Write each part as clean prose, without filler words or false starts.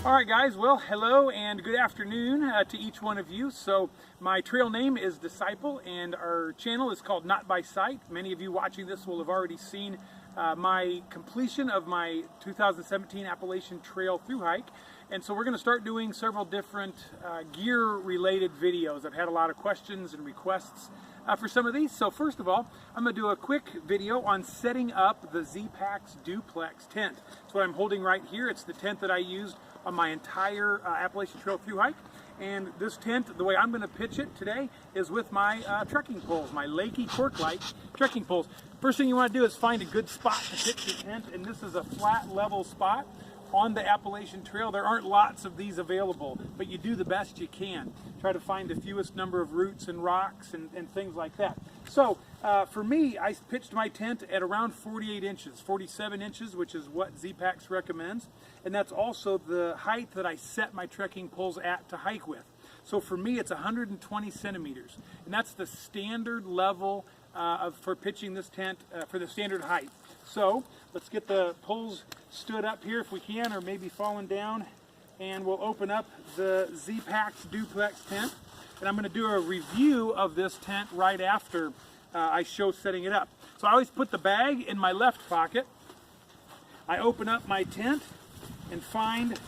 Alright guys, well hello and good afternoon to each one of you. So my trail name is Disciple and our channel is called Not By Sight. Many of you watching this will have already seen my completion of my 2017 Appalachian Trail thru hike. And so we're going to start doing several different gear related videos. I've had a lot of questions and requests for some of these. So first of all, I'm going to do a quick video on setting up the Zpacks Duplex tent. That's what I'm holding right here. It's the tent that I used on my entire Appalachian Trail thru hike. And this tent, the way I'm going to pitch it today is with my trekking poles, my Lakey Cork-Light trekking poles. First thing you want to do is find a good spot to pitch your tent, and this is a flat level spot on the Appalachian Trail. There aren't lots of these available, but you do the best you can. Try to find the fewest number of roots and rocks and things like that. So for me, I pitched my tent at around 48 inches, 47 inches, which is what Zpacks recommends. And that's also the height that I set my trekking poles at to hike with. So for me, it's 120 centimeters. And that's the standard level for pitching this tent for the standard height. So let's get the poles stood up here if we can, or maybe falling down, and we'll open up the Zpacks Duplex tent. And I'm going to do a review of this tent right after I show setting it up. So I always put the bag in my left pocket. I open up my tent and find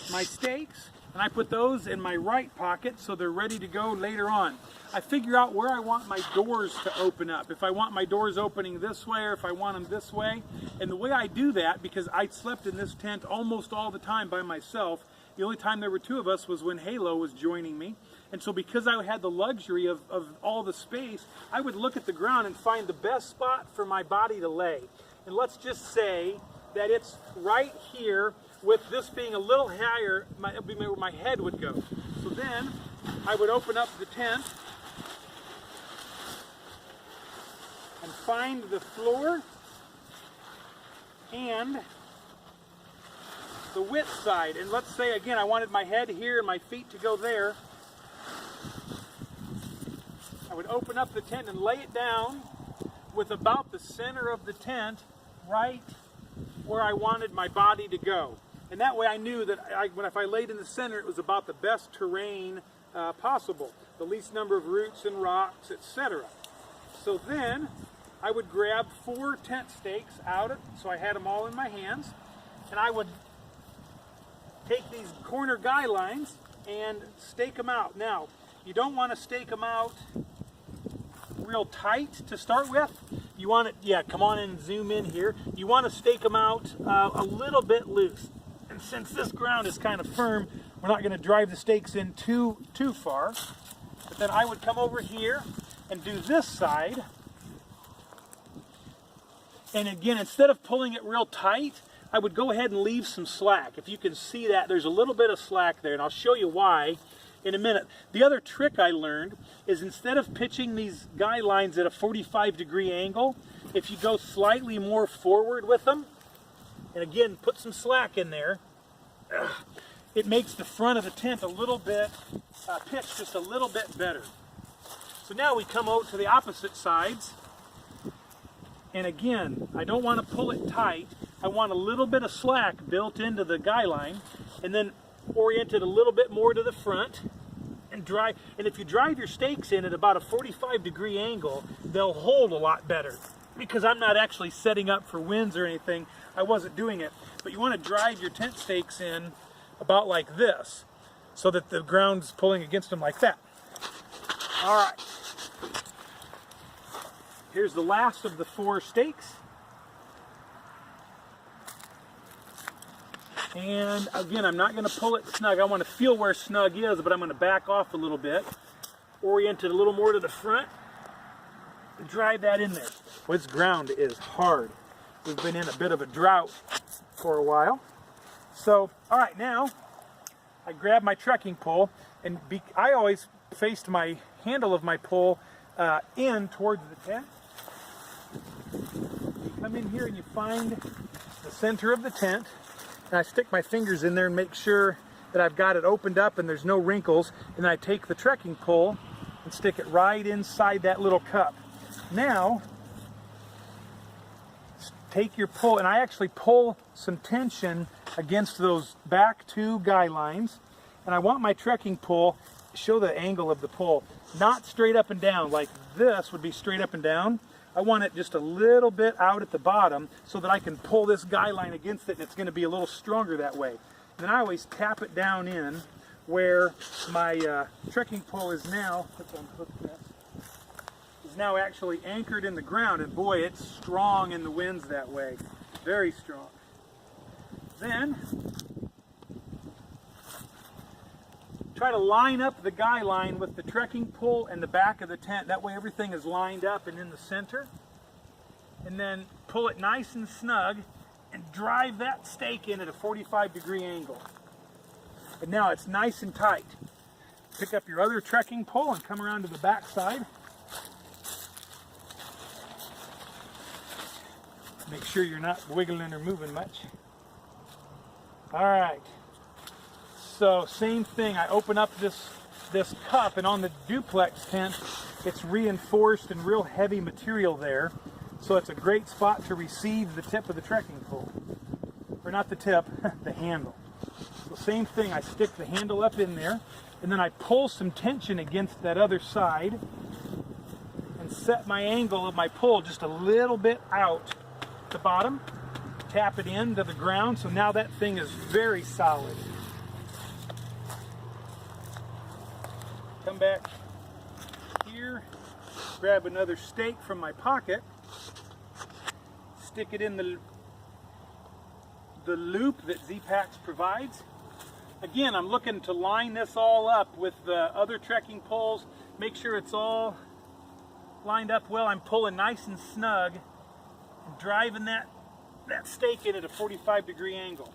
my stakes, and I put those in my right pocket so they're ready to go later on. I figure out where I want my doors to open up. If I want my doors opening this way, or if I want them this way. And the way I do that, because I slept in this tent almost all the time by myself, the only time there were two of us was when Halo was joining me. And so because I had the luxury of all the space, I would look at the ground and find the best spot for my body to lay. And let's just say that it's right here, with this being a little higher, it would be where my head would go. So then I would open up the tent and find the floor and the width side. And let's say again I wanted my head here and my feet to go there. I would open up the tent and lay it down with about the center of the tent right where I wanted my body to go. And that way I knew that if I laid in the center, it was about the best terrain possible. The least number of roots and rocks, etc. So then I would grab 4 tent stakes out, so I had them all in my hands, and I would take these corner guy lines and stake them out. Now, you don't want to stake them out real tight to start with. You want it, yeah, come on and zoom in here. You want to stake them out a little bit loose. And since this ground is kind of firm, we're not going to drive the stakes in too far. But then I would come over here and do this side. And again, instead of pulling it real tight, I would go ahead and leave some slack. If you can see that, there's a little bit of slack there, and I'll show you why in a minute. The other trick I learned is instead of pitching these guy lines at a 45-degree angle, if you go slightly more forward with them, and again, put some slack in there, it makes the front of the tent a little bit, pitched just a little bit better. So now we come out to the opposite sides. And again, I don't want to pull it tight. I want a little bit of slack built into the guy line, and then orient it a little bit more to the front and drive. And if you drive your stakes in at about a 45-degree angle, they'll hold a lot better, because I'm not actually setting up for winds or anything. I wasn't doing it. But you want to drive your tent stakes in about like this, so that the ground's pulling against them like that. All right. Here's the last of the 4 stakes. And again, I'm not going to pull it snug. I want to feel where snug is, but I'm going to back off a little bit, orient it a little more to the front, and drive that in there. Well, this ground is hard. We've been in a bit of a drought for a while. So, all right, now I grab my trekking pole, and I always faced my handle of my pole in towards the tent. You come in here and you find the center of the tent, and I stick my fingers in there and make sure that I've got it opened up and there's no wrinkles, and then I take the trekking pole and stick it right inside that little cup. Now, take your pull, and I actually pull some tension against those back two guy lines, and I want my trekking pull, show the angle of the pull, not straight up and down like this would be straight up and down. I want it just a little bit out at the bottom so that I can pull this guy line against it, and it's going to be a little stronger that way. And then I always tap it down in where my trekking pull is now, is now actually anchored in the ground, and boy, it's strong in the winds that way, very strong. Then try to line up the guy line with the trekking pole and the back of the tent. That way everything is lined up and in the center. And then pull it nice and snug and drive that stake in at a 45-degree angle. And now it's nice and tight. Pick up your other trekking pole and come around to the back side. Make sure you're not wiggling or moving much. All right. So same thing, I open up this cup, and on the duplex tent, it's reinforced and real heavy material there. So it's a great spot to receive the tip of the trekking pole. Or not the tip, the handle. So same thing, I stick the handle up in there, and then I pull some tension against that other side and set my angle of my pull just a little bit out the bottom, tap it into the ground, so now that thing is very solid. Come back here, grab another stake from my pocket, stick it in the loop that Zpacks provides. Again, I'm looking to line this all up with the other trekking poles, make sure it's all lined up well. I'm pulling nice and snug and driving that stake in at a 45-degree angle.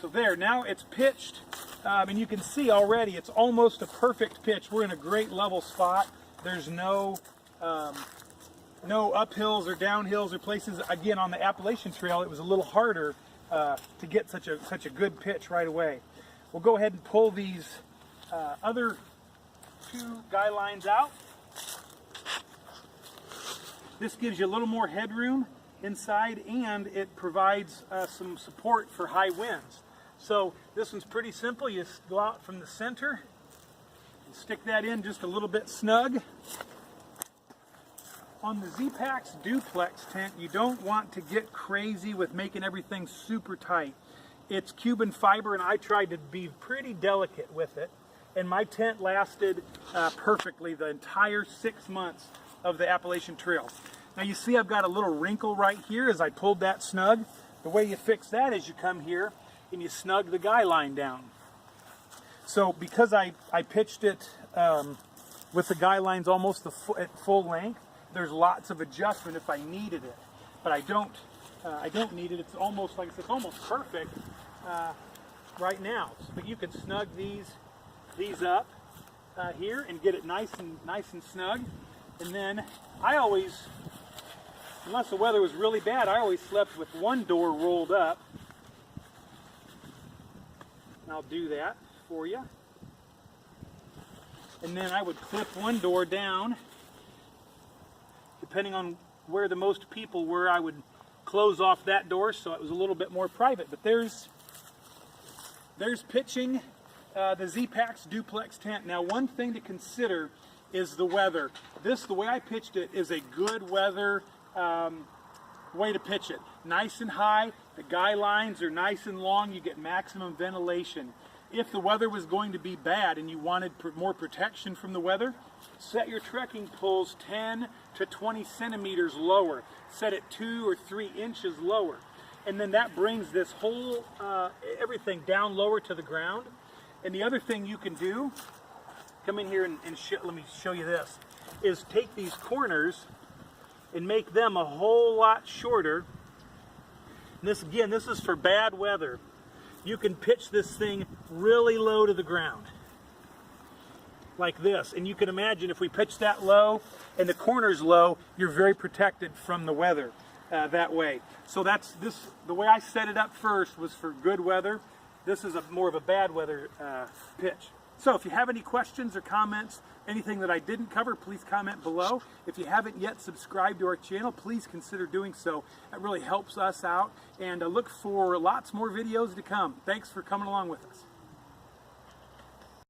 So there, now it's pitched, and you can see already it's almost a perfect pitch. We're in a great level spot. There's no uphills or downhills or places. Again, on the Appalachian Trail, it was a little harder to get such a good pitch right away. We'll go ahead and pull these other two guy lines out. This gives you a little more headroom inside, and it provides some support for high winds. So this one's pretty simple. You go out from the center and stick that in just a little bit snug. On the Zpacks Duplex tent, you don't want to get crazy with making everything super tight. It's Cuban fiber, and I tried to be pretty delicate with it, and my tent lasted perfectly the entire 6 months of the Appalachian Trail. Now you see I've got a little wrinkle right here as I pulled that snug. The way you fix that is you come here and you snug the guy line down. So because I pitched it with the guy lines almost at full length, there's lots of adjustment if I needed it. But I don't need it. It's almost, like I said, it's almost perfect right now. But you can snug these up here and get it nice and snug. And then I always, unless the weather was really bad, I always slept with one door rolled up. And I'll do that for you. And then I would clip one door down. Depending on where the most people were, I would close off that door so it was a little bit more private. But there's pitching the Zpacks Duplex tent. Now, one thing to consider is the weather. The way I pitched it, is a good weather way to pitch it. Nice and high, the guy lines are nice and long, you get maximum ventilation. If the weather was going to be bad and you wanted more protection from the weather, set your trekking poles 10 to 20 centimeters lower. Set it 2 or 3 inches lower. And then that brings this whole, everything down lower to the ground. And the other thing you can do, come in here and let me show you this, is take these corners and make them a whole lot shorter. And this, again, this is for bad weather. You can pitch this thing really low to the ground, like this. And you can imagine if we pitch that low and the corner's low, you're very protected from the weather that way. So that's this. The way I set it up first was for good weather. This is more of a bad weather pitch. So if you have any questions or comments, anything that I didn't cover, please comment below. If you haven't yet subscribed to our channel, please consider doing so. That really helps us out, and look for lots more videos to come. Thanks for coming along with us.